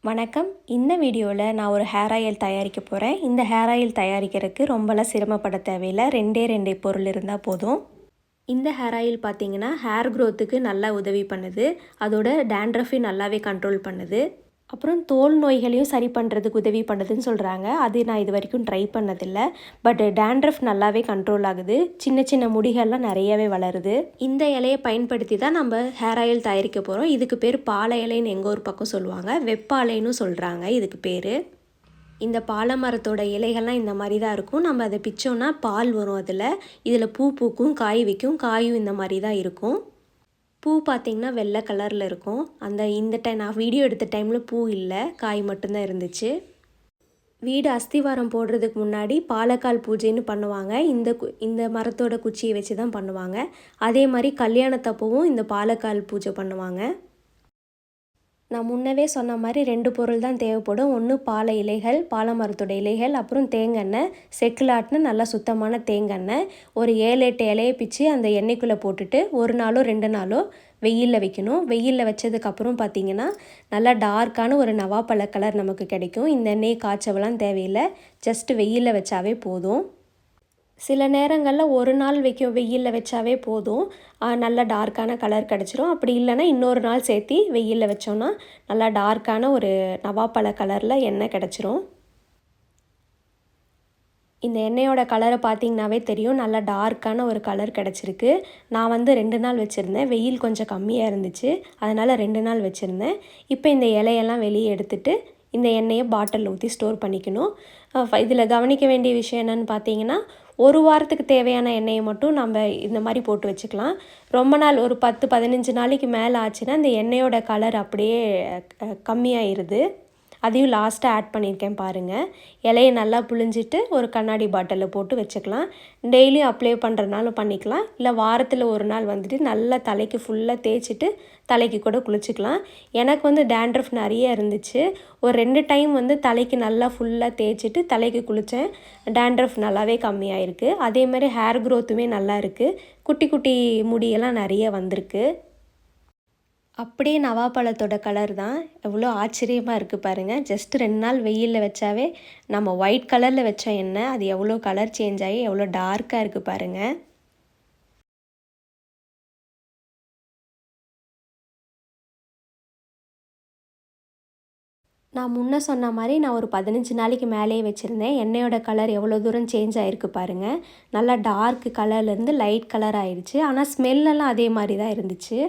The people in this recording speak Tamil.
வணக்கம். இந்த வீடியோவில் நான் ஒரு ஹேர் ஆயில் தயாரிக்க போகிறேன். இந்த ஹேர் ஆயில் தயாரிக்கிறதுக்கு ரொம்பலாம் சிரமப்பட தேவையில்லை. ரெண்டே பொருள் இருந்தால் போதும். இந்த ஹேர் ஆயில் பார்த்திங்கன்னா ஹேர் க்ரோத்துக்கு நல்லா உதவி பண்ணுது. அதோட டேண்ட்ரஃபையும் நல்லாவே கண்ட்ரோல் பண்ணுது. அப்புறம் தோல் நோய்களையும் சரி பண்ணுறதுக்கு உதவி பண்ணுதுன்னு சொல்கிறாங்க. அது நான் இது வரைக்கும் ட்ரை பண்ணதில்லை. பட் டேண்ட்ரஃப் நல்லாவே கண்ட்ரோல் ஆகுது. சின்ன சின்ன முடிகள்லாம் நிறையவே வளருது. இந்த இலையை பயன்படுத்தி தான் நம்ம ஹேர் ஆயில் தயாரிக்க போகிறோம். இதுக்கு பேர் பாலை இலைன்னு எங்கள் ஒரு பக்கம் சொல்லுவாங்க. வெப்பாலைன்னு சொல்கிறாங்க இதுக்கு பேர். இந்த பாலை மரத்தோட இலைகள்லாம் இந்த மாதிரி தான் இருக்கும். நம்ம அதை பிச்சோன்னா பால் வரும். இதில் பூ பூக்கும், காய் வைக்கும். காயும் இந்த மாதிரி தான் இருக்கும். பூ பார்த்திங்கன்னா வெள்ளை கலரில் இருக்கும். இந்த டைம் நான் வீடியோ எடுத்த டைமில் பூ இல்லை, காய் மட்டும்தான் இருந்துச்சு. வீடு அஸ்திவாரம் போடுறதுக்கு முன்னாடி பாலக்கால் பூஜைன்னு பண்ணுவாங்க. இந்த மரத்தோட குச்சியை வச்சு தான் பண்ணுவாங்க. அதே மாதிரி கல்யாணத்தப்பவும் இந்த பாலக்கால் பூஜை பண்ணுவாங்க. நான் முன்னவே சொன்ன மாதிரி 2 பொருள் தான் தேவைப்படும். ஒன்று பாலை இலைகள், பாலை மரத்தோட இலைகள், அப்புறம் தேங்காய், செக்கில் ஆட்டின நல்லா சுத்தமான தேங்காய். ஒரு 7-8 இலையை பிச்சு அந்த எண்ணெய்க்குள்ளே போட்டுட்டு 1 நாளோ 2 நாளோ வெயிலில் வைக்கணும். வெயிலில் வச்சதுக்கப்புறம் பார்த்திங்கன்னா நல்லா டார்க்கான ஒரு நவாப்பழ கலர் நமக்கு கிடைக்கும். இந்த எண்ணெய் காய்ச்சவெல்லாம் தேவையில்லை, ஜஸ்ட் வெயிலில் வச்சாவே போதும். சில நேரங்களில் 1 நாள் வெயிலில் வச்சாவே போதும், நல்லா டார்க்கான கலர் கிடச்சிரும். அப்படி இல்லைன்னா இன்னொரு நாள் சேர்த்து வெயிலில் வச்சோன்னா நல்லா டார்க்கான ஒரு நவாப்பழ கலரில் எண்ணெய் கிடச்சிரும். இந்த எண்ணெயோட கலரை பார்த்திங்கனாவே தெரியும், நல்லா டார்க்கான ஒரு கலர் கிடச்சிருக்கு. நான் 2 நாள் வச்சுருந்தேன். வெயில் கொஞ்சம் கம்மியாக இருந்துச்சு, அதனால் 2 நாள் வச்சுருந்தேன். இப்போ இந்த இலையெல்லாம் வெளியே எடுத்துகிட்டு இந்த எண்ணெயை பாட்டிலில் ஊற்றி ஸ்டோர் பண்ணிக்கணும். இதில் கவனிக்க வேண்டிய விஷயம் என்னென்னு பார்த்தீங்கன்னா, 1 வாரத்துக்கு தேவையான எண்ணெயை மட்டும் நம்ம இந்த மாதிரி போட்டு வச்சுக்கலாம். ரொம்ப நாள் ஒரு 10-15 நாளைக்கு மேலே ஆச்சுன்னா இந்த எண்ணெயோட கலர் அப்படியே கம்மியாயிருது. அதையும் லாஸ்ட்டாக ஆட் பண்ணியிருக்கேன் பாருங்கள். இலையை நல்லா புழிஞ்சிட்டு ஒரு கண்ணாடி பாட்டிலில் போட்டு வச்சுக்கலாம். டெய்லியும் அப்ளை பண்ணுறதுனாலும் பண்ணிக்கலாம், இல்லை வாரத்தில் 1 நாள் நல்லா தலைக்கு ஃபுல்லாக தேய்ச்சிட்டு தலைக்கு கூட குளிச்சுக்கலாம். எனக்கு டேண்ட்ரஃப் நிறைய இருந்துச்சு. ஒரு 2 டைம் தலைக்கு நல்லா ஃபுல்லாக தேய்ச்சிட்டு தலைக்கு குளித்தேன். டேண்ட்ரஃப் நல்லாவே கம்மியாயிருக்கு. அதேமாதிரி ஹேர் க்ரோத்துமே நல்லா இருக்குது. குட்டி குட்டி முடியெல்லாம் நிறைய வந்திருக்கு. அப்படியே நவாப்பழத்தோட கலர் தான். எவ்வளோ ஆச்சரியமாக இருக்குது பாருங்கள். ஜஸ்ட் 2 நாள் வெயிலில் வச்சாவே நம்ம ஒயிட் கலரில் வச்ச எண்ணெய் அது எவ்வளோ கலர் சேஞ்ச் ஆகி எவ்வளோ டார்க்காக இருக்குது பாருங்கள். நான் முன்ன சொன்ன மாதிரி நான் ஒரு 15 நாளைக்கு மேலேயே வச்சுருந்தேன். எண்ணெயோட கலர் எவ்வளோ தூரம் சேஞ்ச் ஆகிருக்கு பாருங்கள். நல்லா டார்க் கலர்லேருந்து லைட் கலர் ஆயிடுச்சு. ஆனால் ஸ்மெல்லெல்லாம் அதே மாதிரி தான் இருந்துச்சு.